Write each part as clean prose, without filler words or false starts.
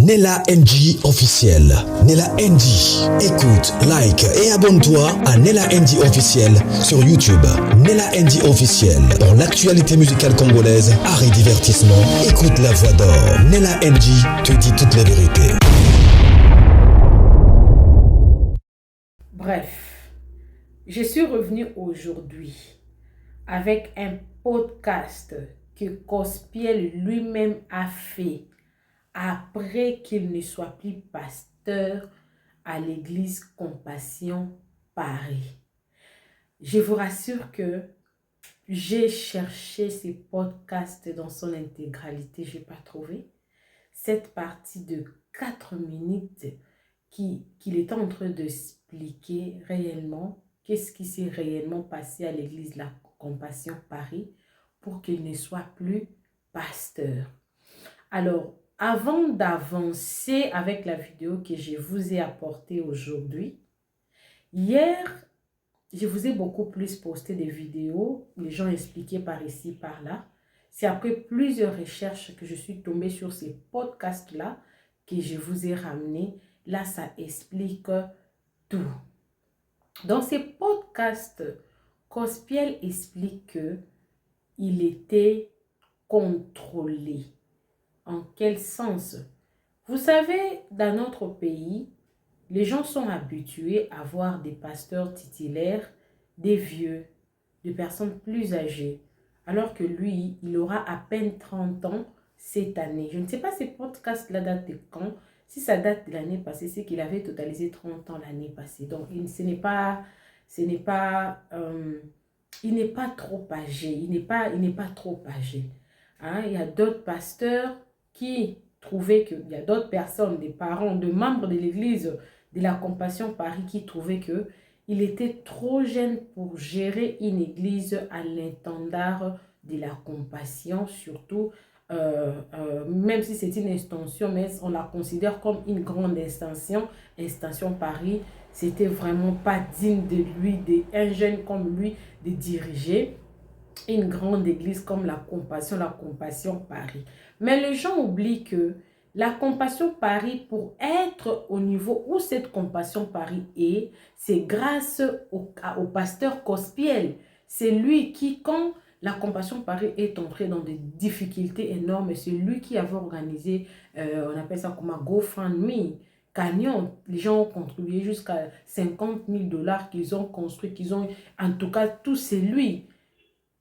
Nella NG officiel. Nella NG. Écoute, like et abonne-toi à Nella NG officiel sur YouTube. Nella NG officiel. Pour l'actualité musicale congolaise, art et divertissement, écoute la voix d'or. Nella NG te dit toute la vérité. Bref, je suis revenue aujourd'hui avec un podcast que Cospiel lui-même a fait après qu'il ne soit plus pasteur à l'église Compassion Paris. Je vous rassure que j'ai cherché ce podcast dans son intégralité, je n'ai pas trouvé. Cette partie de 4 minutes qu'il est en train d'expliquer réellement qu'est-ce qui s'est réellement passé à l'église La Compassion Paris pour qu'il ne soit plus pasteur. Alors, avant d'avancer avec la vidéo que je vous ai apportée aujourd'hui, hier, je vous ai beaucoup plus posté des vidéos, les gens expliquaient par ici, par là. C'est après plusieurs recherches que je suis tombée sur ces podcasts-là que je vous ai ramenés. Là, ça explique tout. Dans ces podcasts, Cospiel explique qu'il était contrôlé. En quel sens? Vous savez, dans notre pays, les gens sont habitués à voir des pasteurs titulaires, des vieux, des personnes plus âgées, alors que lui, il aura à peine 30 ans cette année. Je ne sais pas ces podcasts-là datent de quand. Si ça date de l'année passée, c'est qu'il avait totalisé 30 ans l'année passée. Donc, il n'est pas trop âgé. Il n'est pas trop âgé. Hein? Il y a d'autres pasteurs qui trouvaient qu'il y a d'autres personnes, des parents, des membres de l'église de la Compassion Paris qui trouvaient qu'il était trop jeune pour gérer une église à l'intendard de la Compassion, surtout même si c'est une extension, mais on la considère comme une grande extension Paris. C'était vraiment pas digne de lui, d'un jeune comme lui, de diriger une grande église comme la Compassion Paris. Mais les gens oublient que la Compassion Paris, pour être au niveau où cette Compassion Paris est, c'est grâce au pasteur Cospiel. C'est lui qui, quand la Compassion Paris est entrée dans des difficultés énormes, c'est lui qui avait organisé, on appelle ça comme un GoFundMe, gagnant. Les gens ont contribué jusqu'à 50 000 $ qu'ils ont construit, en tout cas, tout c'est lui.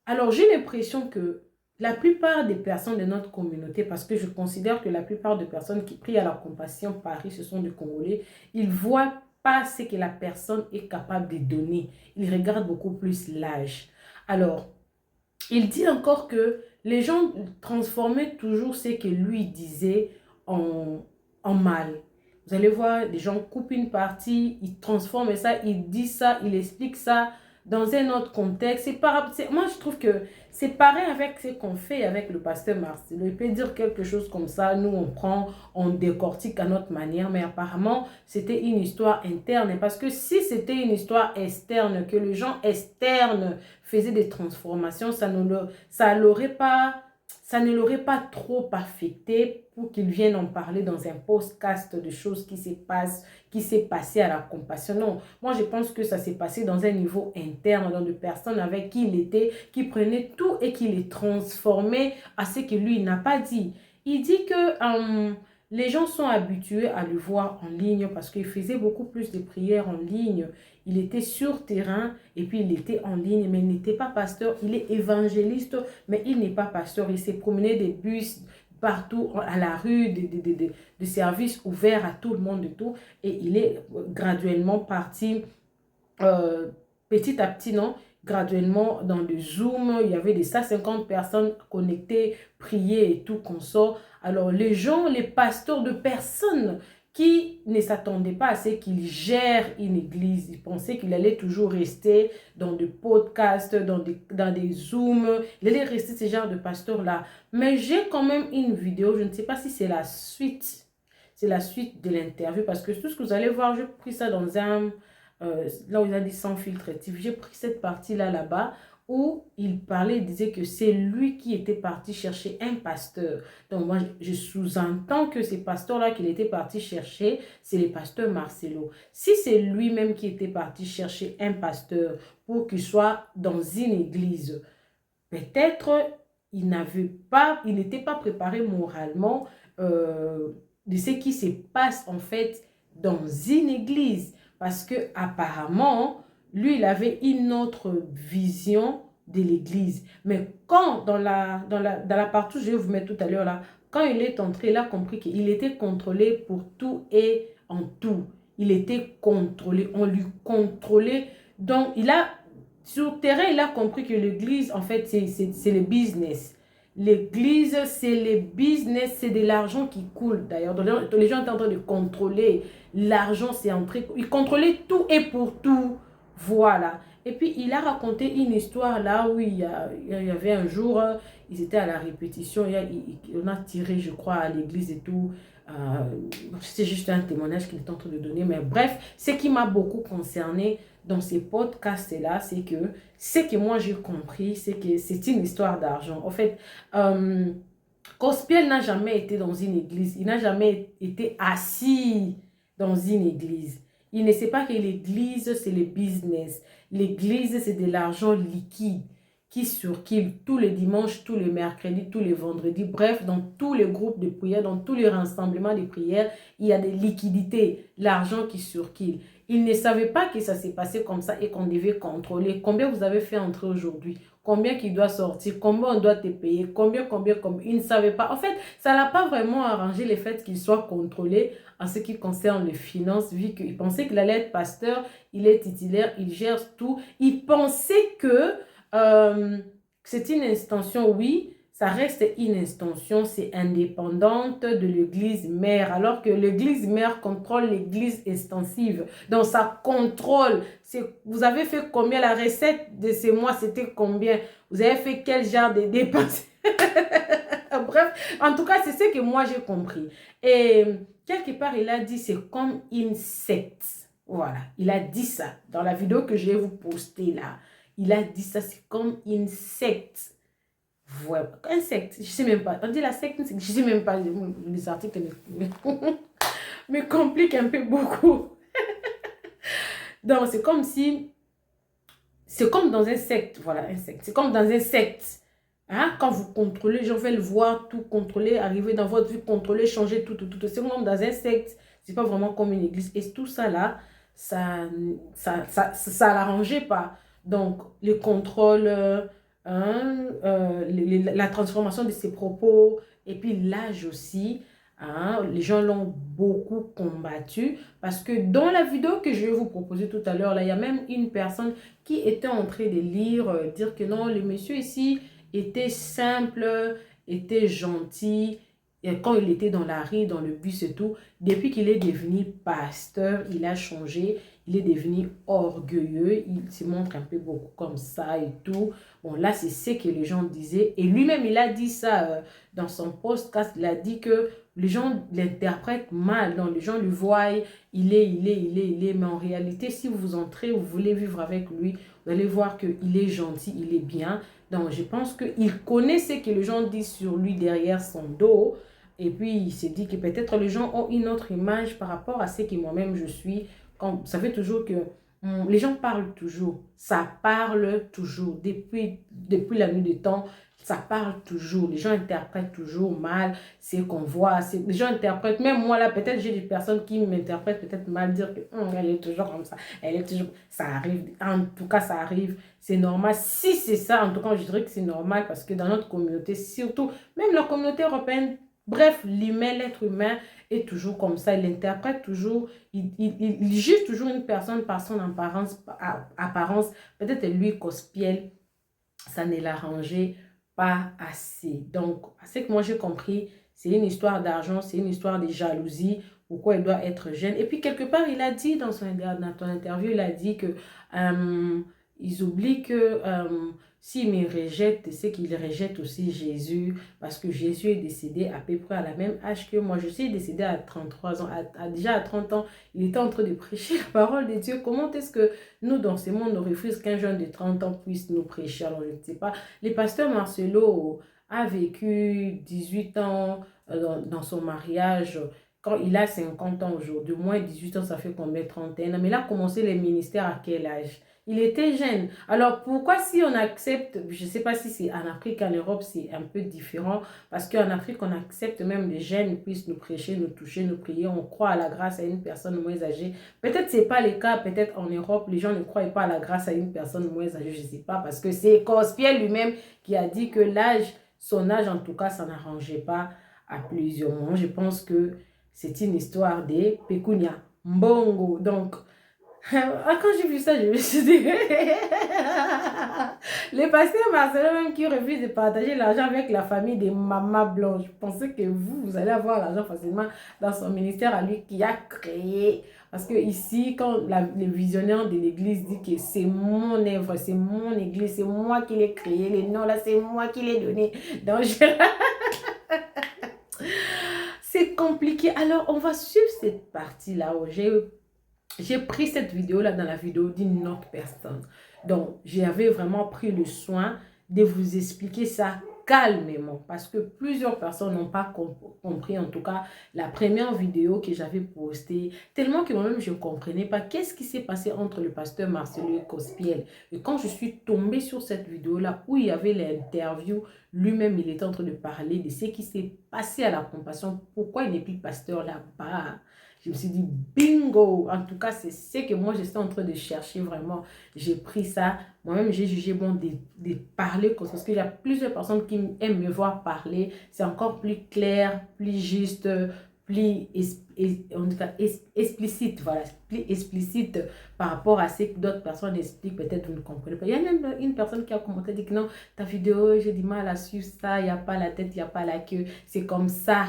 Alors, j'ai l'impression que la plupart des personnes de notre communauté, parce que je considère que la plupart des personnes qui prient à la Compassion Paris, ce sont des Congolais, ils ne voient pas ce que la personne est capable de donner. Ils regardent beaucoup plus l'âge. Alors, il dit encore que les gens transformaient toujours ce que lui disait en mal. Vous allez voir, les gens coupent une partie, ils transforment ça, ils disent ça, ils expliquent ça dans un autre contexte. Moi, je trouve que c'est pareil avec ce qu'on fait avec le pasteur Marcelo. Il peut dire quelque chose comme ça, nous on prend, on décortique à notre manière, mais apparemment, c'était une histoire interne. Parce que si c'était une histoire externe, que les gens externes faisaient des transformations, ça ne l'aurait pas trop affecté pour qu'il vienne en parler dans un podcast de choses qui s'est passé à la Compassion. Non, moi je pense que ça s'est passé dans un niveau interne, dans des personnes avec qui il était, qui prenaient tout et qui les transformaient à ce que lui n'a pas dit. Il dit que les gens sont habitués à le voir en ligne parce qu'il faisait beaucoup plus de prières en ligne. Il était sur terrain et puis il était en ligne, mais il n'était pas pasteur. Il est évangéliste, mais il n'est pas pasteur. Il s'est promené des bus partout à la rue, des services ouverts à tout le monde et tout. Et il est graduellement parti, petit à petit, non? Graduellement dans le Zoom, il y avait des 150 personnes connectées, prier et tout qu'on sort. Alors les gens, les pasteurs de personnes qui ne s'attendaient pas à ce qu'il gère une église, ils pensaient qu'il allait toujours rester dans des podcasts, dans des Zooms, il allait rester ce genre de pasteur-là. Mais j'ai quand même une vidéo, je ne sais pas si c'est la suite de l'interview, parce que tout ce que vous allez voir, j'ai pris ça dans un... là où il a dit sans filtre, j'ai pris cette partie-là, là-bas, où il parlait, il disait que c'est lui qui était parti chercher un pasteur. Donc moi, je sous-entends que ces pasteurs-là qu'il était parti chercher, c'est les pasteurs Marcelo. Si c'est lui-même qui était parti chercher un pasteur pour qu'il soit dans une église, peut-être il n'était pas préparé moralement de ce qui se passe en fait dans une église. Parce que apparemment, lui, il avait une autre vision de l'église. Mais quand, dans la partie, je vais vous mettre tout à l'heure là, quand il est entré, il a compris qu'il était contrôlé pour tout et en tout. Il était contrôlé, on lui contrôlait. Donc, sur le terrain, il a compris que l'église, en fait, c'est le business. L'église, c'est le business, c'est de l'argent qui coule. D'ailleurs, les gens étaient en train de contrôler l'argent, c'est entré. Ils contrôlaient tout et pour tout. Voilà. Et puis, il a raconté une histoire là où il y avait un jour, ils étaient à la répétition, on a tiré, je crois, à l'église et tout. C'est juste un témoignage qu'il est en train de donner. Mais bref, ce qui m'a beaucoup concerné dans ces podcasts-là, c'est que ce que moi j'ai compris, c'est que c'est une histoire d'argent. En fait, Cospiel n'a jamais été dans une église. Il n'a jamais été assis dans une église. Il ne sait pas que l'église, c'est le business. L'église, c'est de l'argent liquide qui circule tous les dimanches, tous les mercredis, tous les vendredis. Bref, dans tous les groupes de prière, dans tous les rassemblements de prière, il y a des liquidités, l'argent qui circule. Il ne savait pas que ça s'est passé comme ça et qu'on devait contrôler. Combien vous avez fait entrer aujourd'hui? Combien qui doit sortir? Combien on doit te payer? Combien? Il ne savait pas. En fait, ça n'a pas vraiment arrangé le fait qu'il soit contrôlé en ce qui concerne les finances, vu qu'il pensait qu'il allait être pasteur, il est titulaire, il gère tout. Il pensait que c'est une extension, oui, ça reste une extension, c'est indépendante de l'église mère, alors que l'église mère contrôle l'église extensive. Donc, ça contrôle. Vous avez fait combien? La recette de ce mois, c'était combien? Vous avez fait quel genre de dépenses? Bref, en tout cas, c'est ce que moi, j'ai compris. Et quelque part, il a dit, c'est comme une secte. Voilà, il a dit ça dans la vidéo que je vais vous poster là. Il a dit ça, c'est comme une secte. Voilà, un secte, je sais même pas. On dit la secte, je sais même pas. Les articles me compliquent un peu beaucoup. Donc, c'est comme si... C'est comme dans un secte. Voilà, un secte. C'est comme dans un secte. Hein? Quand vous contrôlez, les gens veulent voir tout contrôler, arriver dans votre vie, contrôler, changer tout. C'est comme dans un secte. C'est pas vraiment comme une église. Et tout ça là, ça l'arrangeait pas. Donc, le contrôle, la transformation de ses propos, et puis l'âge aussi, les gens l'ont beaucoup combattu, parce que dans la vidéo que je vais vous proposer tout à l'heure, là, il y a même une personne qui était en train de lire, dire que non, le monsieur ici était simple, était gentil, et quand il était dans la rue, dans le bus et tout. Depuis qu'il est devenu pasteur, il a changé. Il est devenu orgueilleux. Il se montre un peu beaucoup comme ça et tout. Bon, là, c'est ce que les gens disaient. Et lui-même, il a dit ça dans son podcast. Il a dit que les gens l'interprètent mal. Donc, les gens le voient. Il est. Mais en réalité, si vous entrez, vous voulez vivre avec lui, vous allez voir qu'il est gentil, il est bien. Donc, je pense qu'il connaît ce que les gens disent sur lui derrière son dos. Et puis, il s'est dit que peut-être les gens ont une autre image par rapport à ce que moi-même je suis. Ça fait toujours que les gens parlent toujours. Ça parle toujours. Depuis la nuit des temps, ça parle toujours. Les gens interprètent toujours mal ce qu'on voit. Les gens interprètent, même moi là, peut-être j'ai des personnes qui m'interprètent peut-être mal, dire que elle est toujours comme ça. Elle est toujours... Ça arrive. En tout cas, ça arrive. C'est normal. Si c'est ça, en tout cas, je dirais que c'est normal parce que dans notre communauté, surtout, même la communauté européenne, bref, l'humain, l'être humain est toujours comme ça. Il interprète toujours, il juge toujours une personne par son apparence. Peut-être lui, Cospiel, ça ne l'arrangeait pas assez. Donc, à ce que moi j'ai compris, c'est une histoire d'argent, c'est une histoire de jalousie. Pourquoi il doit être jeune. Et puis, quelque part, il a dit dans son interview, il a dit que ils oublient que s'ils me rejettent, c'est qu'ils rejettent aussi Jésus, parce que Jésus est décédé à peu près à la même âge que moi. Je suis décédé à 33 ans, déjà à 30 ans, il était en train de prêcher la parole de Dieu. Comment est-ce que nous, dans ce monde, on refuse qu'un jeune de 30 ans puisse nous prêcher? Alors, je ne sais pas. Le pasteur Marcelo a vécu 18 ans dans son mariage. Quand il a 50 ans aujourd'hui, moins 18 ans, ça fait combien? 31 ans. Mais il a commencé les ministères à quel âge? Il était jeune. Alors, pourquoi si on accepte, je ne sais pas si c'est en Afrique, en Europe, c'est un peu différent, parce qu'en Afrique, on accepte même les jeunes puissent nous prêcher, nous toucher, nous prier, on croit à la grâce à une personne moins âgée. Peut-être ce n'est pas le cas, peut-être en Europe, les gens ne croient pas à la grâce à une personne moins âgée, je ne sais pas, parce que c'est Cospierre lui-même qui a dit que l'âge, son âge en tout cas, ça n'arrangeait pas à plusieurs moments. Je pense que c'est une histoire de Pécunia, Mbongo, donc... Quand j'ai vu ça, je me suis dit, les pasteurs Marcelo même qui refusent de partager l'argent avec la famille des mamas blanches. Je pensais que vous allez avoir l'argent facilement dans son ministère à lui qui a créé. Parce que ici, quand le visionnaire de l'église dit que c'est mon œuvre, c'est mon église, c'est moi qui l'ai créé, les noms là, c'est moi qui l'ai donné. Donc, c'est compliqué. Alors, on va suivre cette partie-là où j'ai pris cette vidéo-là dans la vidéo d'une autre personne. Donc, j'avais vraiment pris le soin de vous expliquer ça calmement. Parce que plusieurs personnes n'ont pas compris, en tout cas, la première vidéo que j'avais postée. Tellement que moi-même, je ne comprenais pas qu'est-ce qui s'est passé entre le pasteur Marcelo et Cospierre. Et quand je suis tombée sur cette vidéo-là, où il y avait l'interview, lui-même, il était en train de parler de ce qui s'est passé à la compassion. Pourquoi il n'est plus pasteur là-bas? Je me suis dit, bingo! En tout cas, c'est ce que moi, j'étais en train de chercher vraiment. J'ai pris ça. Moi-même, j'ai jugé bon de parler parce qu'il y a plusieurs personnes qui aiment me voir parler. C'est encore plus clair, plus juste, plus en tout cas, explicite. Voilà, plus explicite par rapport à ce que d'autres personnes expliquent. Peut-être vous ne comprenez pas. Il y a même une personne qui a commenté, dit que non, ta vidéo, j'ai du mal à suivre ça. Il n'y a pas la tête, il n'y a pas la queue. C'est comme ça.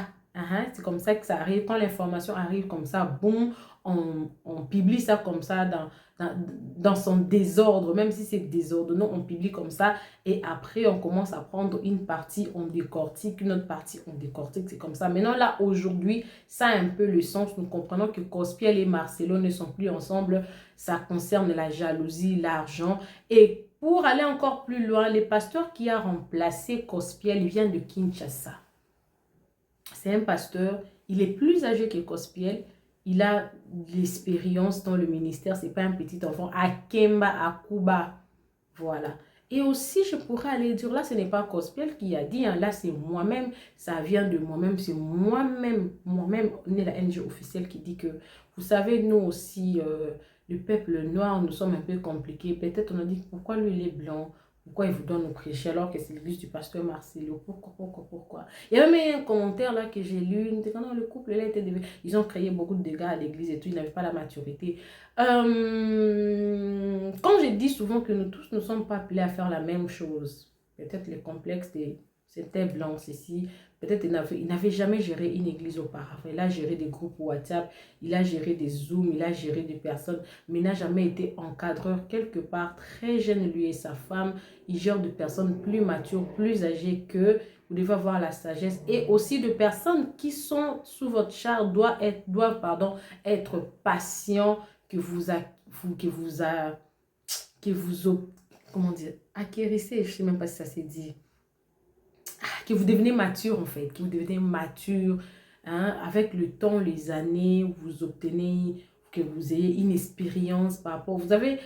C'est comme ça que ça arrive. Quand l'information arrive comme ça, boum, on publie ça comme ça dans son désordre, même si c'est désordonnant, on publie comme ça. Et après, on commence à prendre une partie, on décortique, une autre partie, on décortique. C'est comme ça. Maintenant, là, aujourd'hui, ça a un peu le sens. Nous comprenons que Cospierre et Marcelo ne sont plus ensemble. Ça concerne la jalousie, l'argent. Et pour aller encore plus loin, le pasteur qui a remplacé Cospierre, il vient de Kinshasa. C'est un pasteur, il est plus âgé que Cospierre, il a l'expérience dans le ministère, c'est pas un petit enfant, à Kemba, à Cuba, voilà. Et aussi, je pourrais aller dire, là, ce n'est pas Cospierre qui a dit, hein, là, c'est moi-même, ça vient de moi-même, c'est moi-même, on est la NG officielle qui dit que, vous savez, nous aussi, le peuple noir, nous sommes un peu compliqués, peut-être on a dit, pourquoi lui, il est blanc? Pourquoi il vous donne au prêcher alors que c'est l'église du pasteur Marcelo? Pourquoi? Il y a même un commentaire là que j'ai lu. Il dit que non, le couple là était ils ont créé beaucoup de dégâts à l'église et tout. Ils n'avaient pas la maturité. Quand je dis souvent que nous tous ne sommes pas appelés à faire la même chose, peut-être le complexe c'était blanc, ceci. Peut-être il n'avait jamais géré une église auparavant. Il a géré des groupes WhatsApp, il a géré des Zooms, il a géré des personnes, mais il n'a jamais été encadreur quelque part. Très jeune, lui et sa femme, il gère de personnes plus matures, plus âgées que vous devez avoir la sagesse. Et aussi de personnes qui sont sous votre char doivent être patients, comment dire, acquérissez, je ne sais même pas si ça s'est dit. Que vous devenez mature en fait, que vous devenez mature, hein, avec le temps, les années, vous obtenez, que vous ayez une expérience par rapport, vous avez,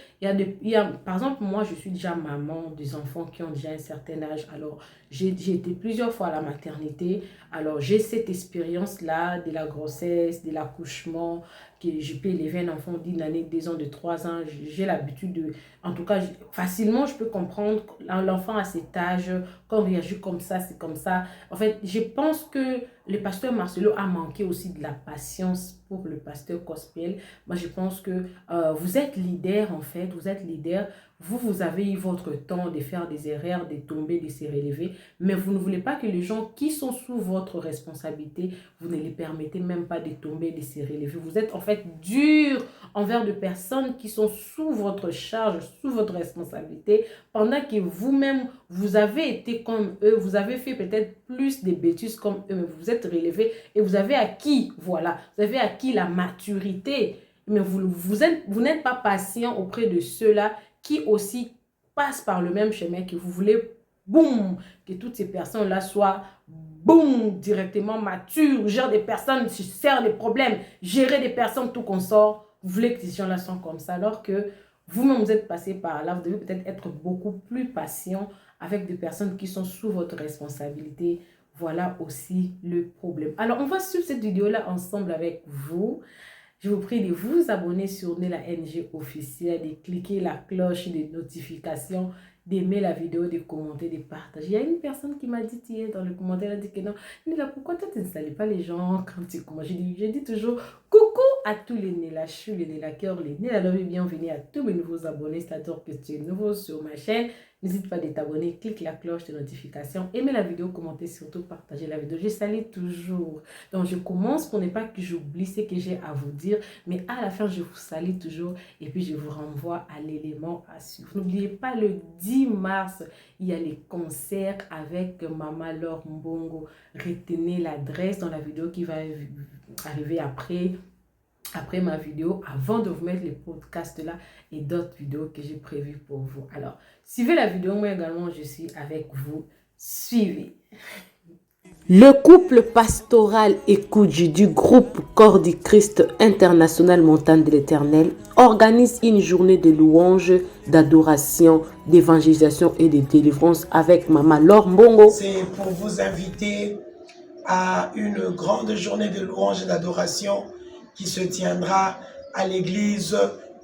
par exemple, moi je suis déjà maman des enfants qui ont déjà un certain âge, alors j'ai été plusieurs fois à la maternité, alors j'ai cette expérience-là de la grossesse, de l'accouchement, que je peux élever un enfant d'une année, 2 ans, de 3 ans, j'ai l'habitude de, en tout cas, facilement je peux comprendre l'enfant à cet âge, quand on réagit comme ça, c'est comme ça. En fait, je pense que le pasteur Marcelo a manqué aussi de la patience pour le pasteur Cospierre. Moi, je pense que vous êtes leader, en fait, vous êtes leader, vous avez eu votre temps de faire des erreurs, de tomber, de se relever, mais vous ne voulez pas que les gens qui sont sous votre responsabilité, vous ne les permettez même pas de tomber, de se relever. Vous êtes en fait dur envers des personnes qui sont sous votre charge, sous votre responsabilité, pendant que vous-même, vous avez été comme eux, vous avez fait peut-être plus de bêtises comme eux, mais vous vous êtes relevé et vous avez acquis, voilà, vous avez acquis la maturité, mais vous n'êtes pas patient auprès de ceux-là qui aussi passent par le même chemin, que vous voulez, boum, que toutes ces personnes-là soient, boum, directement matures, gèrent des personnes, se servent des problèmes, gérer des personnes, tout consort. Vous voulez que ces gens-là soient comme ça, alors que vous-même, vous êtes passé par là. Vous devez peut-être être beaucoup plus patient avec des personnes qui sont sous votre responsabilité. Voilà aussi le problème. Alors, on va suivre cette vidéo-là ensemble avec vous. Je vous prie de vous abonner sur Nella NG officiel, de cliquer la cloche de notification, d'aimer la vidéo, de commenter, de partager. Il y a une personne qui m'a dit hier dans le commentaire, elle a dit que non, Nella, pourquoi toi tu n'installes pas les gens quand tu commences? Je dis toujours coucou à tous les Nella chou, les Nella cœur, les Nella love, bienvenue à tous mes nouveaux abonnés, c'est-à-dire que tu es nouveau sur ma chaîne. N'hésite pas à t'abonner, clique la cloche de notification, aimez la vidéo, commentez, surtout partagez la vidéo. Je salue toujours. Donc je commence pour ne pas que j'oublie ce que j'ai à vous dire, mais à la fin je vous salue toujours et puis je vous renvoie à l'élément à suivre. N'oubliez pas, le 10 mars, il y a les concerts avec Maman Laure Mbongo. Retenez l'adresse dans la vidéo qui va arriver après ma vidéo, avant de vous mettre les podcasts là et d'autres vidéos que j'ai prévues pour vous. Alors, suivez la vidéo, moi également je suis avec vous. Suivez. Le couple pastoral Ekoudji du groupe Corps du Christ International Montagne de l'Éternel organise une journée de louange, d'adoration, d'évangélisation et de délivrance avec Maman Laure Mbongo. C'est pour vous inviter à une grande journée de louange et d'adoration qui se tiendra à l'église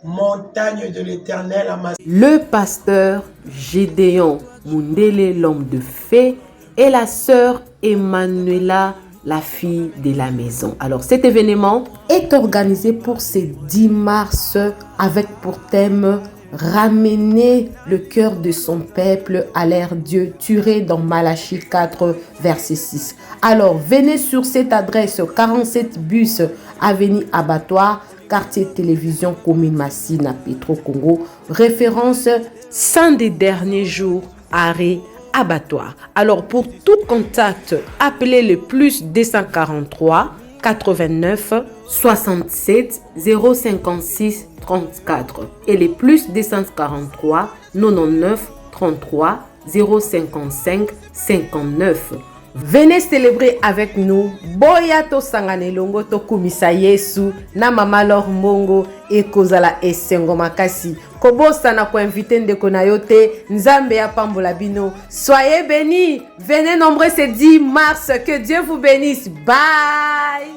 Montagne de l'Éternel à Massy. Le pasteur Gédéon Mundele, l'homme de fée, et la sœur Emmanuela, la fille de la maison. Alors cet événement est organisé pour ce 10 mars avec pour thème ramener le cœur de son peuple à l'ère Dieu, tiré dans Malachie 4 verset 6. Alors venez sur cette adresse 47 bus avenue Abattoir, quartier télévision commune Massina Petro Congo, référence 100 des derniers jours, arrêt Abattoir. Alors pour tout contact, appelez le plus 243 89 67 056 34 et les plus 243 99 33 055 59. Venez célébrer avec nous. Boya to sangane longo to kumisa Yesu na Mama Laure Mbongo e kozala esengo makasi. Kobosa na ko inviter ndeko na yote Nzambe ya pambola bino. Soyez bénis. Venez nombreux ce 10 mars. Que Dieu vous bénisse. Bye.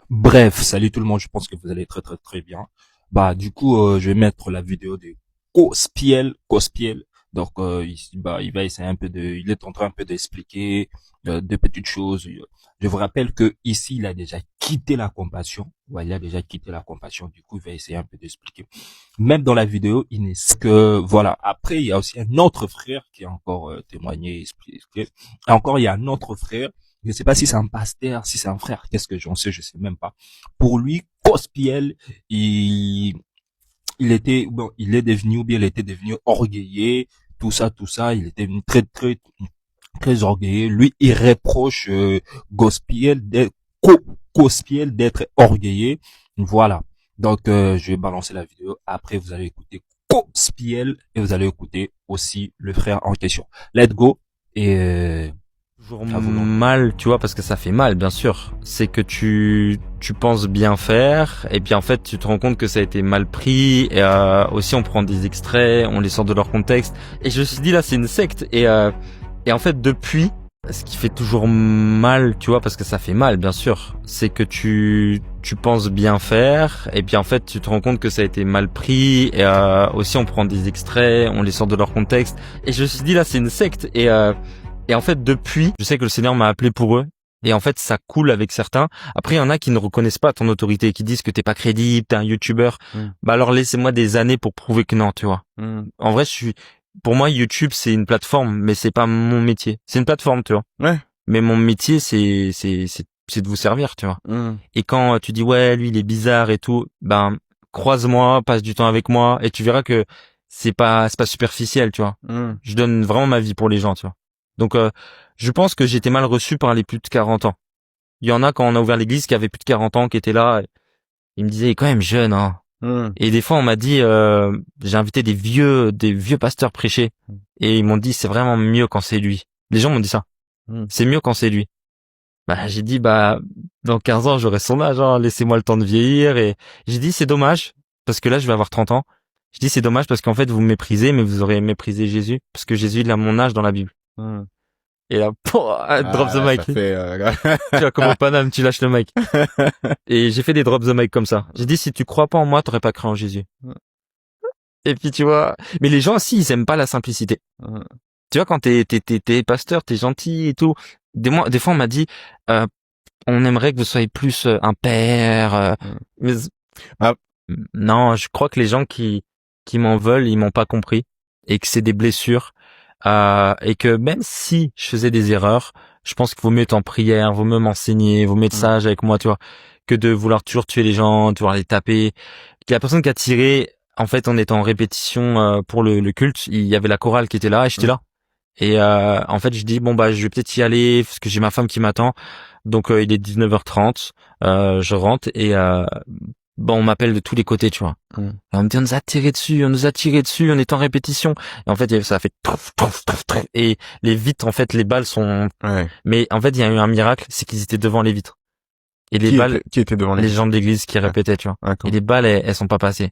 Bref, salut tout le monde, je pense que vous allez très bien. Bah du coup, je vais mettre la vidéo de Cospiel. Donc il va essayer il est en train un peu d'expliquer deux petites choses. Je vous rappelle que ici il a déjà quitté la compassion. Ouais, il a déjà quitté la compassion. Du coup, il va essayer un peu d'expliquer. Même dans la vidéo, il n'est que voilà. Après, il y a aussi un autre frère qui a encore témoigné, expliqué. Et encore, il y a un autre frère. Je ne sais pas si c'est un pasteur, si c'est un frère. Qu'est-ce que j'en sais? Je sais même pas. Pour lui, Cospiel, il était devenu orgueilleux, tout ça. Il était devenu très orgueilleux. Lui, il reproche Cospiel d'être orgueilleux. Voilà. Donc, je vais balancer la vidéo. Après, vous allez écouter Cospiel et vous allez écouter aussi le frère en question. Let's go. Et toujours mal, tu vois, parce que ça fait mal, bien sûr. C'est que tu penses bien faire, et puis en fait, tu te rends compte que ça a été mal pris, et aussi on prend des extraits, on les sort de leur contexte, et je me suis dit là, c'est une secte, et en fait, depuis, Ce qui fait toujours mal, tu vois, parce que ça fait mal, bien sûr, c'est que tu penses bien faire, et puis en fait, tu te rends compte que ça a été mal pris, et aussi on prend des extraits, on les sort de leur contexte, et je me suis dit là, c'est une secte, et en fait, depuis, je sais que le Seigneur m'a appelé pour eux, et en fait, ça coule avec certains. Après, il y en a qui ne reconnaissent pas ton autorité, qui disent que t'es pas crédible, t'es un youtubeur. Bah alors, laissez-moi des années pour prouver que non, tu vois. En vrai, pour moi, YouTube, c'est une plateforme, mais c'est pas mon métier. C'est une plateforme, tu vois. Ouais. Mais mon métier, c'est de vous servir, tu vois. Et quand tu dis, ouais, lui, il est bizarre et tout, ben, croise-moi, passe du temps avec moi, et tu verras que c'est pas superficiel, tu vois. Je donne vraiment ma vie pour les gens, tu vois. Donc, je pense que j'étais mal reçu par les plus de 40 ans. Il y en a, quand on a ouvert l'église, qui avaient plus de 40 ans, qui étaient là, ils me disaient, il est quand même jeune, hein. Et des fois, on m'a dit, j'ai invité des vieux pasteurs prêcher, et ils m'ont dit, c'est vraiment mieux quand c'est lui. Les gens m'ont dit ça. C'est mieux quand c'est lui. Bah, j'ai dit, bah, dans 15 ans, j'aurai son âge, hein, laissez-moi le temps de vieillir, et j'ai dit, c'est dommage, parce que là, je vais avoir 30 ans. Je dis, c'est dommage parce qu'en fait, vous me méprisez, mais vous aurez méprisé Jésus, parce que Jésus, il a mon âge dans la Bible. Et là, drop the mic. Tu vois, comme au Paname, tu lâches le mic. Et j'ai fait des drop the mic comme ça. J'ai dit, si tu crois pas en moi, t'aurais pas cru en Jésus. Et puis, tu vois, mais les gens aussi, ils aiment pas la simplicité. Tu vois, quand t'es pasteur, t'es gentil et tout. Des fois, on m'a dit, on aimerait que vous soyez plus un père. Mais non, je crois que les gens qui m'en veulent, ils m'ont pas compris, et que c'est des blessures. Et que même si je faisais des erreurs, je pense qu'il vaut mieux être en prière, vaut mieux m'enseigner, vaut mieux être sage avec moi, tu vois, que de vouloir toujours tuer les gens, de vouloir les taper. La personne qui a tiré, en fait, on était en répétition pour le culte, il y avait la chorale qui était là, et j'étais là. Et en fait, je dis, bon, bah, je vais peut-être y aller, parce que j'ai ma femme qui m'attend. Donc, il est 19h30, je rentre, et bon, on m'appelle de tous les côtés, tu vois. On me dit, on nous a tiré dessus, on est en répétition. Et en fait, ça a fait trouf, trouf, trouf, trouf. Et les vitres, en fait, les balles sont... Mais en fait, il y a eu un miracle, c'est qu'ils étaient devant les vitres. Et les balles... Qui était devant les gens de l'église qui répétaient, tu vois. Et les balles, elles sont pas passées.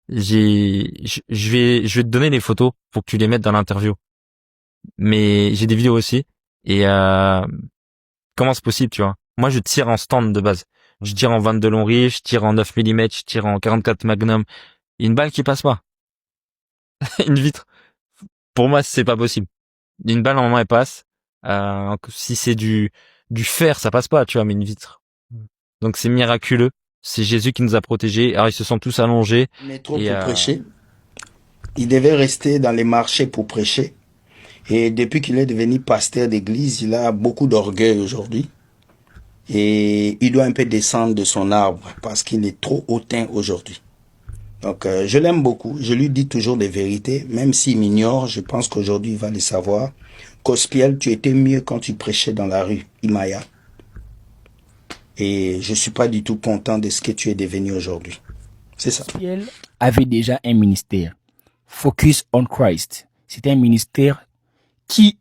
Je vais te donner les photos pour que tu les mettes dans l'interview. Mais j'ai des vidéos aussi. Et comment c'est possible, tu vois? Moi, je tire en stand de base. Je tire en 22 long rive, je tire en 9 mm, je tire en 44 Magnum. Une balle qui passe pas. Une vitre. Pour moi, c'est pas possible. Une balle, normalement, elle passe. Si c'est du fer, ça passe pas, tu vois, mais une vitre. Donc, c'est miraculeux. C'est Jésus qui nous a protégés. Alors, ils se sont tous allongés. Métro pour prêcher. Il devait rester dans les marchés pour prêcher. Et depuis qu'il est devenu pasteur d'église, il a beaucoup d'orgueil aujourd'hui. Et il doit un peu descendre de son arbre parce qu'il est trop hautain aujourd'hui. Donc, je l'aime beaucoup. Je lui dis toujours des vérités. Même s'il m'ignore, je pense qu'aujourd'hui, il va les savoir. Cospiel, tu étais mieux quand tu prêchais dans la rue, Imaya. Et je suis pas du tout content de ce que tu es devenu aujourd'hui. C'est ça. Cospiel avait déjà un ministère. Focus on Christ. C'était un ministère qui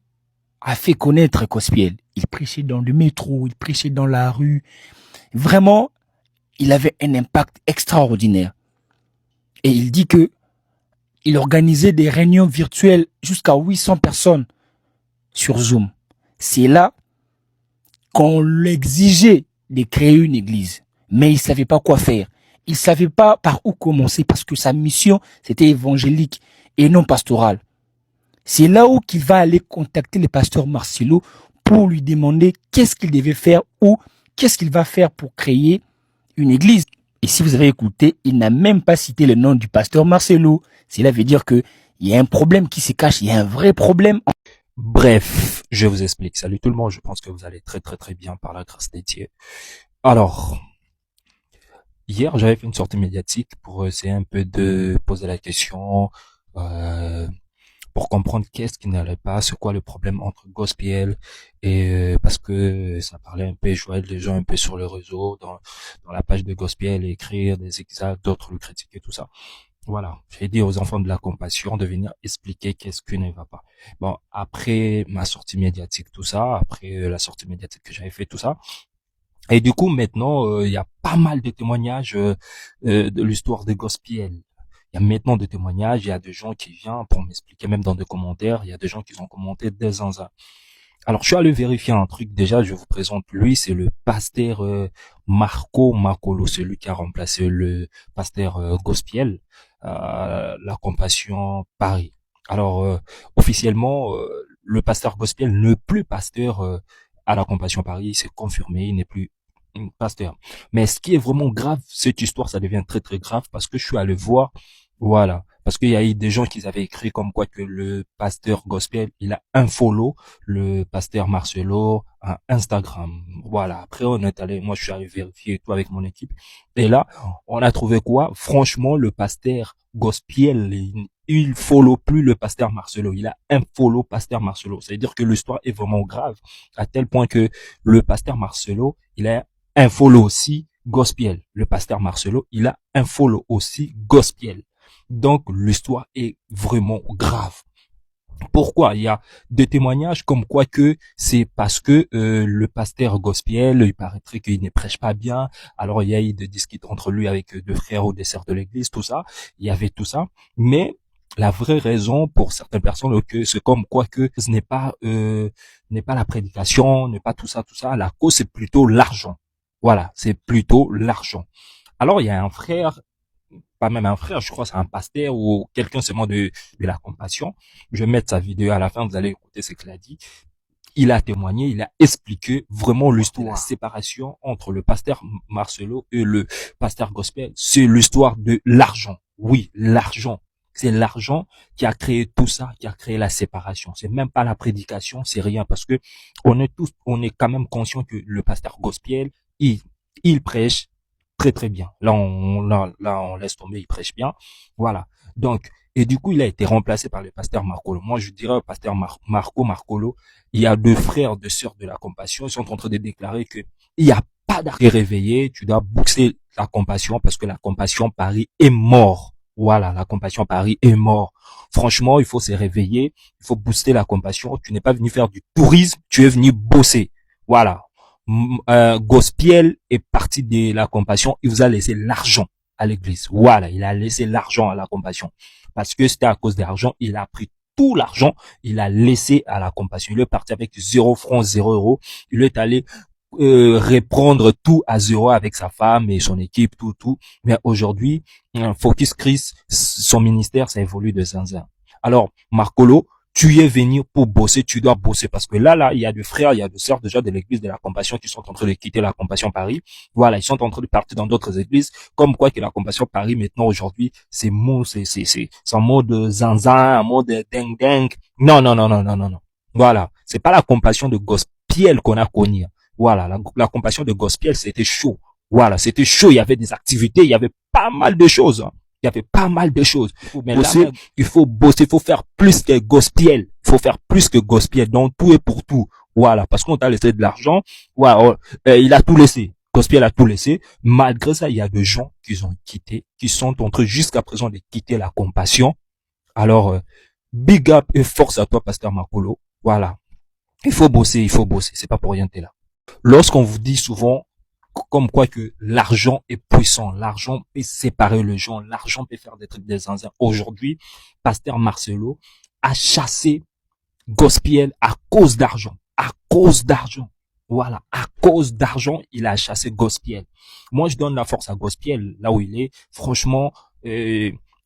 a fait connaître Cospiel. Il prêchait dans le métro, il prêchait dans la rue. Vraiment, il avait un impact extraordinaire. Et il dit que il organisait des réunions virtuelles jusqu'à 800 personnes sur Zoom. C'est là qu'on l'exigeait de créer une église. Mais il savait pas quoi faire. Il savait pas par où commencer parce que sa mission, c'était évangélique et non pastorale. C'est là où qu'il va aller contacter le pasteur Marcelo pour lui demander qu'est-ce qu'il devait faire ou qu'est-ce qu'il va faire pour créer une église. Et si vous avez écouté, il n'a même pas cité le nom du pasteur Marcelo. Cela veut dire que il y a un problème qui se cache, il y a un vrai problème. Bref, je vous explique. Salut tout le monde, je pense que vous allez très très très bien par la grâce des dieux. Alors, hier j'avais fait une sortie médiatique pour essayer un peu de poser la question, pour comprendre qu'est-ce qui n'allait pas, c'est quoi le problème entre Gospel et parce que ça parlait un peu, je voyais les gens un peu sur le réseau, dans la page de Gospel, écrire des exacts, d'autres le critiquer, tout ça. Voilà, j'ai dit aux enfants de la compassion de venir expliquer qu'est-ce qui ne va pas. Bon, après ma sortie médiatique, tout ça, après la sortie médiatique que j'avais fait, tout ça, et du coup maintenant il y a pas mal de témoignages de l'histoire de Gospel. Il y a maintenant des témoignages, il y a des gens qui viennent pour m'expliquer, même dans des commentaires, il y a des gens qui ont commenté des zinzins. Alors, je suis allé vérifier un truc. Déjà, je vous présente lui, c'est le pasteur Marco Makolo, celui qui a remplacé le pasteur Gospiel, la Compassion Paris. Alors, officiellement, le pasteur Gospiel n'est plus pasteur à la Compassion Paris, c'est confirmé, il n'est plus pasteur. Mais ce qui est vraiment grave, cette histoire, ça devient très très grave parce que je suis allé voir, voilà, parce qu'il y a eu des gens qui avaient écrit comme quoi que le pasteur Gospel, il a un follow, le pasteur Marcelo, un Instagram. Voilà. Après, on est allé, moi, je suis allé vérifier tout avec mon équipe. Et là, on a trouvé quoi? Franchement, le pasteur Gospel, il follow plus le pasteur Marcelo. Il a un follow pasteur Marcelo. Ça veut dire que l'histoire est vraiment grave, à tel point que le pasteur Marcelo, il a un follow aussi Gospel. Le pasteur Marcelo, il a un follow aussi Gospel. Donc, l'histoire est vraiment grave. Pourquoi? Il y a des témoignages comme quoi que c'est parce que le pasteur Gospel, il paraîtrait qu'il ne prêche pas bien. Alors, il y a eu des disputes entre lui avec deux frères ou des sœurs de l'église, tout ça. Il y avait tout ça. Mais la vraie raison pour certaines personnes, que c'est comme quoi que ce n'est pas la prédication, n'est pas tout ça, tout ça. La cause, c'est plutôt l'argent. Voilà, c'est plutôt l'argent. Alors, il y a un frère, pas même un frère, je crois c'est un pasteur ou quelqu'un seulement de la compassion. Je vais mettre sa vidéo à la fin, vous allez écouter ce qu'il a dit. Il a témoigné, il a expliqué vraiment l'histoire, la séparation entre le pasteur Marcelo et le pasteur Gospel. C'est l'histoire de l'argent. Oui, l'argent. C'est l'argent qui a créé tout ça, qui a créé la séparation. C'est même pas la prédication, c'est rien, parce que on est quand même conscient que le pasteur Gospel, il prêche très très bien. Là on laisse tomber, il prêche bien. Voilà. Donc, et du coup, il a été remplacé par le pasteur Marcolo. Moi, je dirais au pasteur Marco Marcolo, il y a deux frères, deux sœurs de la compassion, ils sont en train de déclarer que il n'y a pas d'arrêt réveillé, tu dois booster la compassion parce que la compassion Paris est mort. Voilà, la compassion Paris est mort. Franchement, il faut se réveiller, il faut booster la compassion. Tu n'es pas venu faire du tourisme, tu es venu bosser. Voilà. Gospel est parti de la compassion, il vous a laissé l'argent à l'église. Voilà, il a laissé l'argent à la compassion. Parce que c'était à cause de l'argent, il a pris tout l'argent, il a laissé à la compassion. Il est parti avec 0 francs, 0 euros. Il est allé reprendre tout à zéro avec sa femme et son équipe, tout. Mais aujourd'hui, Focus Christ, son ministère, ça évolue de zinzin. Alors, Marcolo, tu es venu pour bosser, tu dois bosser. Parce que là, il y a des frères, il y a des sœurs déjà de l'église de la compassion qui sont en train de quitter la compassion Paris. Voilà, ils sont en train de partir dans d'autres églises. Comme quoi que la compassion Paris, maintenant, aujourd'hui, c'est un mot de zinzin, un mot de ding. Non. Voilà. C'est pas la compassion de Gospel qu'on a connue. Voilà. La compassion de Gospel, c'était chaud. Voilà. C'était chaud. Il y avait des activités, il y avait pas mal de choses. Il y avait pas mal de choses. Mais là, il faut bosser, il faut faire plus que Gospel. Il faut faire plus que Gospel dans tout et pour tout. Voilà. Parce qu'on t'a laissé de l'argent. Voilà. Il a tout laissé. Gospel a tout laissé. Malgré ça, il y a des gens qui ont quitté, qui sont en train jusqu'à présent de quitter la compassion. Alors, big up et force à toi, pasteur Makolo. Voilà. Il faut bosser. C'est pas pour rien que t'es là. Lorsqu'on vous dit souvent, comme quoi que l'argent est puissant, l'argent peut séparer les gens, l'argent peut faire des trucs des zinzins. Aujourd'hui, pasteur Marcelo a chassé Gospel à cause d'argent. Voilà, à cause d'argent, il a chassé Gospel. Moi, je donne la force à Gospel, là où il est. Franchement,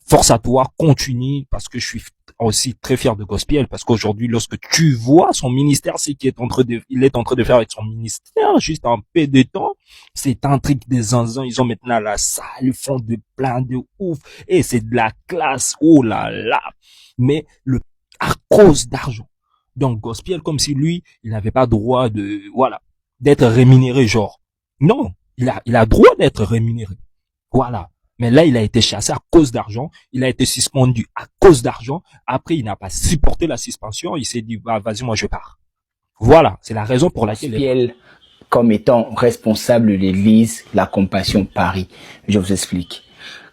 force à toi, continue, parce que je suis aussi très fier de Gospel, parce qu'aujourd'hui, lorsque tu vois son ministère, c'est qu'il est en train de faire avec son ministère, juste un peu de temps, c'est un truc des zinzins, ils ont maintenant la salle, ils font de plein de ouf, et c'est de la classe, oh là là, mais à cause d'argent. Donc, Gospel, comme si lui, il n'avait pas droit d'être rémunéré, genre. Non, il a droit d'être rémunéré. Voilà. Mais là, il a été chassé à cause d'argent. Il a été suspendu à cause d'argent. Après, il n'a pas supporté la suspension. Il s'est dit, bah, vas-y, moi, je pars. Voilà. C'est la raison pour laquelle Gospel, comme étant responsable de l'église La Compassion Paris. Je vous explique.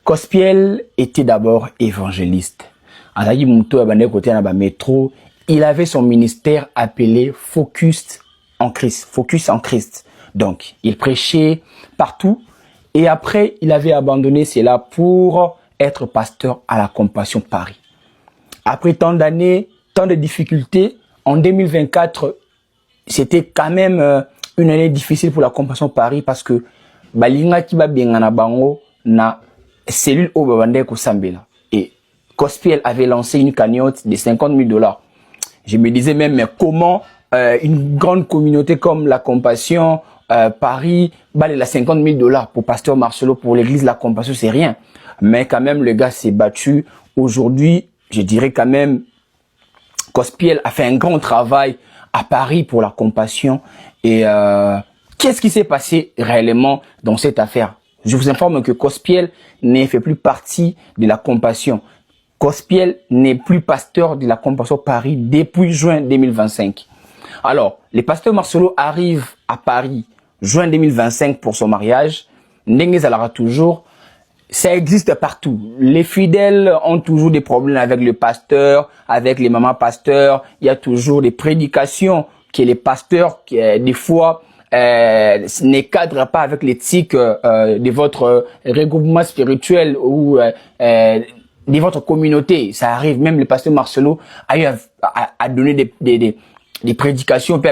Gospel était d'abord évangéliste. Il avait son ministère appelé Focus en Christ. Donc, il prêchait partout. Et après, il avait abandonné cela pour être pasteur à la Compassion Paris. Après tant d'années, tant de difficultés, en 2024, c'était quand même une année difficile pour la Compassion Paris parce que balinga ki ba bengana bango na cellule au babande ko sambela. Et Cospiel avait lancé une cagnotte de $50,000. Je me disais même, mais comment une grande communauté comme la Compassion Paris balle la $50,000 pour Pasteur Marcelo, pour l'église La Compassion, c'est rien. Mais quand même, le gars s'est battu. Aujourd'hui, je dirais quand même, Cospiel a fait un grand travail à Paris pour la Compassion. Et qu'est-ce qui s'est passé réellement dans cette affaire? Je vous informe que Cospiel ne fait plus partie de la Compassion. Cospiel n'est plus pasteur de la Compassion Paris depuis juin 2025. Alors, le pasteur Marcelo arrive à Paris juin 2025 pour son mariage. Ndengue Zalara toujours. Ça existe partout. Les fidèles ont toujours des problèmes avec le pasteur, avec les mamans pasteurs. Il y a toujours des prédications que les pasteurs, des fois, ne cadrent pas avec l'éthique de votre regroupement spirituel ou de votre communauté. Ça arrive, même le pasteur Marcelo a donné des prédications.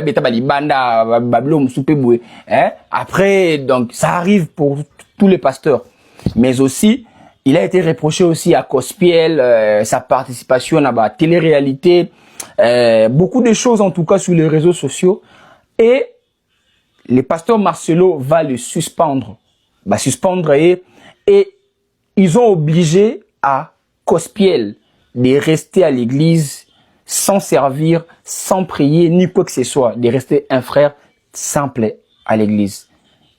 Après, donc, ça arrive pour tous les pasteurs. Mais aussi, il a été reproché aussi à Cospiel, sa participation à la télé-réalité, beaucoup de choses en tout cas sur les réseaux sociaux. Et le pasteur Marcelo va le suspendre. Et ils ont obligé à Cospiel de rester à l'église sans servir, sans prier, ni quoi que ce soit, de rester un frère simple à l'église.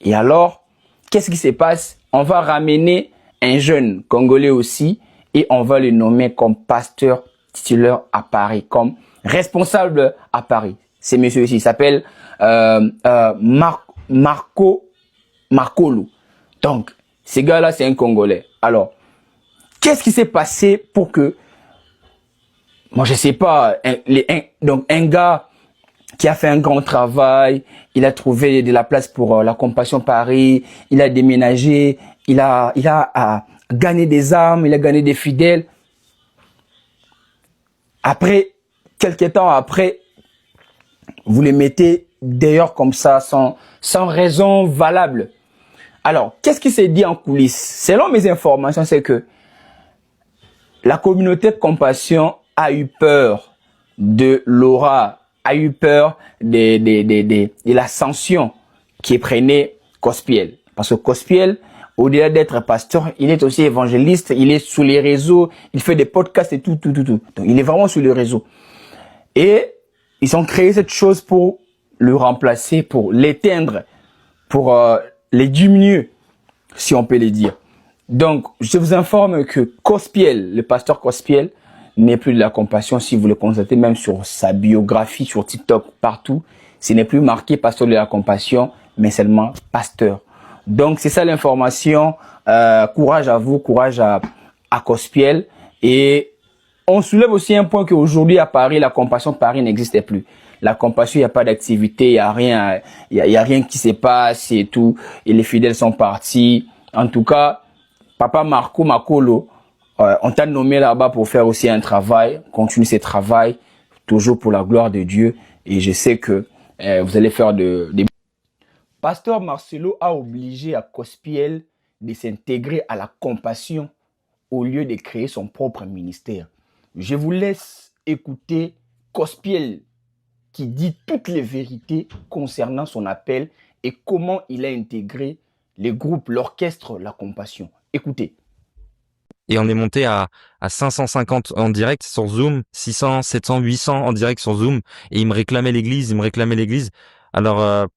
Et alors, qu'est-ce qui se passe? On va ramener un jeune Congolais aussi et on va le nommer comme pasteur titulaire à Paris, comme responsable à Paris. Ce monsieur ici s'appelle Marcolo. Donc, ce gars-là, c'est un Congolais. Alors, qu'est-ce qui s'est passé pour que, moi je sais pas, donc un gars qui a fait un grand travail, il a trouvé de la place pour la Compassion Paris, il a déménagé, il a gagné des âmes, il a gagné des fidèles. Après, quelques temps après, vous les mettez d'ailleurs comme ça, sans raison valable. Alors, qu'est-ce qui s'est dit en coulisses? Selon mes informations, c'est que la communauté de Compassion a eu peur de l'aura, a eu peur de la sanction qui prenait Cospiel. Parce que Cospiel, au-delà d'être pasteur, il est aussi évangéliste, il est sur les réseaux, il fait des podcasts et tout. Donc, il est vraiment sur les réseaux. Et ils ont créé cette chose pour le remplacer, pour l'éteindre, pour les diminuer, si on peut le dire. Donc, je vous informe que Cospiel, le pasteur Cospiel, n'est plus de la Compassion. Si vous le constatez même sur sa biographie, sur TikTok, partout, ce n'est plus marqué pasteur de la Compassion, mais seulement pasteur. Donc, c'est ça l'information. Courage à vous, courage à Cospiel. Et on soulève aussi un point qu'aujourd'hui à Paris, la Compassion Paris n'existait plus. La Compassion, il n'y a pas d'activité, il n'y a rien, il y a rien qui se passe et tout. Et les fidèles sont partis. En tout cas, Papa Marcolo, on t'a nommé là-bas pour faire aussi un travail, continuer ce travail, toujours pour la gloire de Dieu. Et je sais que vous allez faire des... Pasteur Marcelo a obligé à Cospiel de s'intégrer à la Compassion au lieu de créer son propre ministère. Je vous laisse écouter Cospiel qui dit toutes les vérités concernant son appel et comment il a intégré les groupes, l'orchestre, la Compassion. Écoutez. Et on est monté à 550 en direct sur Zoom, 600, 700, 800 en direct sur Zoom. Et il me réclamait l'église. Alors,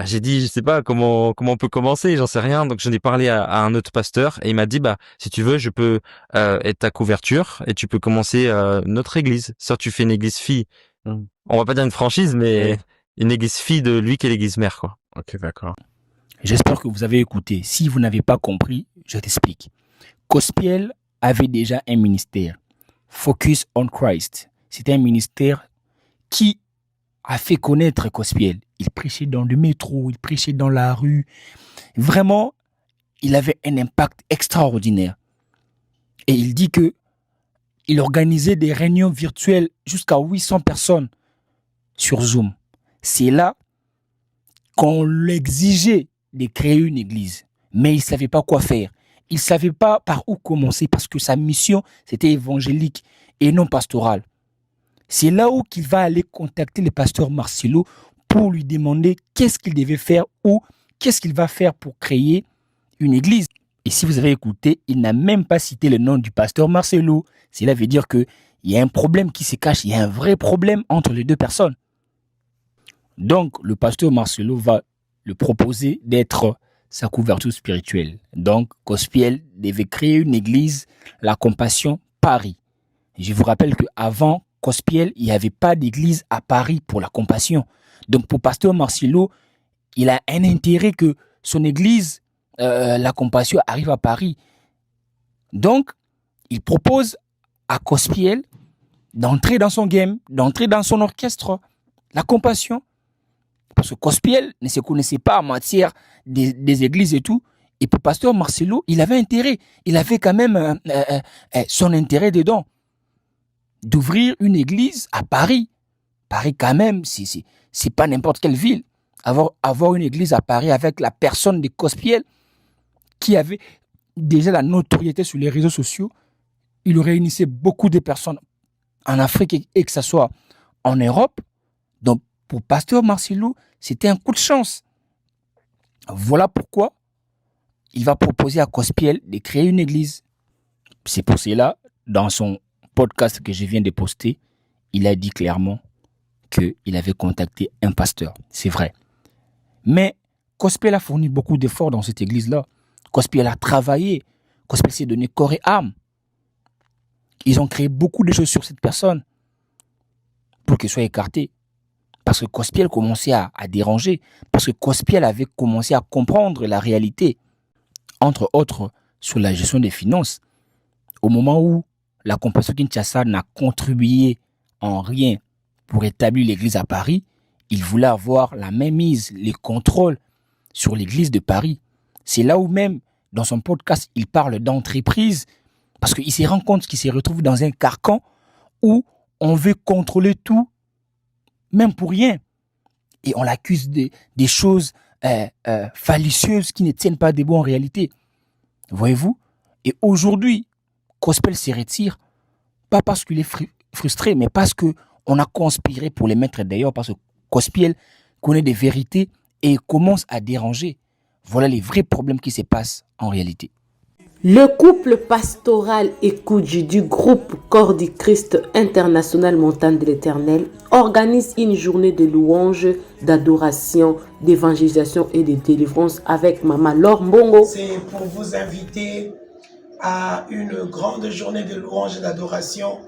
j'ai dit, je sais pas comment on peut commencer, j'en sais rien. Donc, j'en ai parlé à un autre pasteur et il m'a dit, si tu veux, je peux être ta couverture et tu peux commencer notre église. Soit tu fais une église fille. On va pas dire une franchise, mais une église fille de lui qui est l'église mère, quoi. Ok, d'accord. J'espère que vous avez écouté. Si vous n'avez pas compris, je t'explique. Cospiel avait déjà un ministère, Focus on Christ. C'était un ministère qui a fait connaître Cospiel. Il prêchait dans le métro, il prêchait dans la rue. Vraiment, il avait un impact extraordinaire. Et il dit que il organisait des réunions virtuelles jusqu'à 800 personnes sur Zoom. C'est là qu'on l'exigeait de créer une église. Mais il ne savait pas quoi faire. Il ne savait pas par où commencer parce que sa mission, c'était évangélique et non pastorale. C'est là où qu'il va aller contacter le pasteur Marcelo pour lui demander qu'est-ce qu'il devait faire ou qu'est-ce qu'il va faire pour créer une église. Et si vous avez écouté, il n'a même pas cité le nom du pasteur Marcelo. Cela veut dire qu'il y a un problème qui se cache, il y a un vrai problème entre les deux personnes. Donc, le pasteur Marcelo va le proposer d'être sa couverture spirituelle. Donc, Cospiel devait créer une église, la Compassion Paris. Je vous rappelle qu'avant Cospiel, il n'y avait pas d'église à Paris pour la Compassion. Donc, pour pasteur Marcelo, il a un intérêt que son église, la Compassion, arrive à Paris. Donc, il propose à Cospiel d'entrer dans son game, d'entrer dans son orchestre, la Compassion. Parce que Cospiel ne se connaissait pas en matière des églises et tout. Et pour pasteur Marcelo, il avait intérêt. Il avait quand même son intérêt dedans. D'ouvrir une église à Paris. Paris quand même, c'est pas n'importe quelle ville. Avoir une église à Paris avec la personne de Cospiel qui avait déjà la notoriété sur les réseaux sociaux, il réunissait beaucoup de personnes en Afrique et que ce soit en Europe. Donc, pour pasteur Marcelo, c'était un coup de chance. Voilà pourquoi il va proposer à Cospiel de créer une église. C'est pour cela, dans son podcast que je viens de poster, il a dit clairement qu'il avait contacté un pasteur. C'est vrai. Mais Cospiel a fourni beaucoup d'efforts dans cette église-là. Cospiel a travaillé. Cospiel s'est donné corps et âme. Ils ont créé beaucoup de choses sur cette personne pour qu'elle soit écartée. Parce que Cospiel commençait à déranger. Parce que Cospiel avait commencé à comprendre la réalité. Entre autres, sur la gestion des finances. Au moment où la Compassion Kinshasa n'a contribué en rien pour établir l'église à Paris, il voulait avoir la mainmise, les contrôles sur l'église de Paris. C'est là où même, dans son podcast, il parle d'entreprise, parce qu'il se rend compte qu'il se retrouve dans un carcan où on veut contrôler tout, même pour rien. Et on l'accuse des choses fallicieuses qui ne tiennent pas debout en réalité. Voyez-vous? Et aujourd'hui, Cospiel se retire, pas parce qu'il est frustré, mais parce qu'on a conspiré pour les mettre d'ailleurs, parce que Cospiel connaît des vérités et commence à déranger. Voilà les vrais problèmes qui se passent en réalité. Le couple pastoral Ekoudji du groupe Corps du Christ International Montagne de l'Éternel organise une journée de louange, d'adoration, d'évangélisation et de délivrance avec Maman Laure Mbongo. C'est pour vous inviter à une grande journée de louange et d'adoration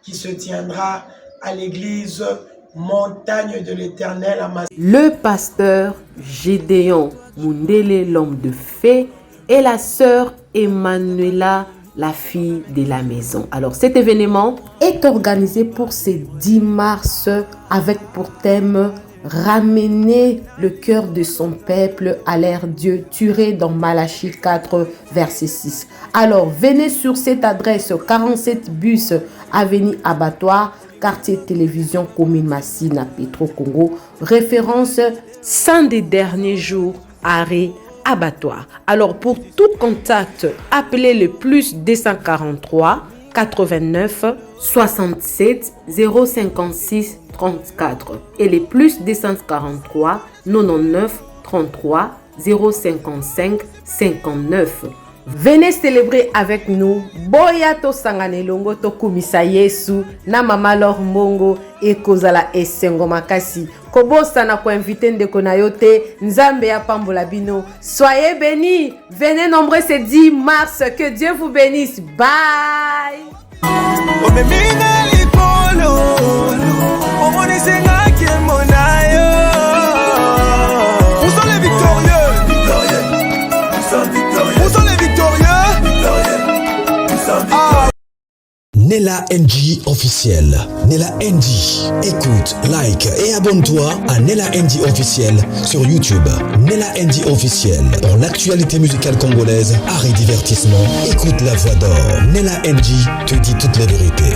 qui se tiendra à l'église Montagne de l'Éternel à Massy. Le pasteur Gédéon Mundele, l'homme de fée, et la sœur Emmanuela, la fille de la maison. Alors cet événement est organisé pour ce 10 mars avec pour thème ramener le cœur de son peuple à l'ère Dieu, tiré dans Malachie 4 verset 6. Alors venez sur cette adresse 47 bus avenue Abattoir, quartier télévision commune Massina Petro Congo, référence 100 des derniers jours, arrêt Abattoir. Alors pour tout contact, appelez le plus 243 89 67 056 34 et les plus 243 99 33 055 59. Venez célébrer avec nous. Boyato sanganelongo to kumisa Yesu na Mama Laure Mbongo e kozala esengo makasi. Kobosa na ko inviter ndeko na yote Nzambe ya pambola bino. Soyez bénis. Venez nombreux ce 10 mars. Que Dieu vous bénisse. Bye. Nella NG officiel. Nella NG. Écoute, like et abonne-toi à Nella NG officiel sur YouTube. Nella NG officiel. Pour l'actualité musicale congolaise, art et divertissement, écoute la voix d'or. Nella NG te dit toutes les vérités.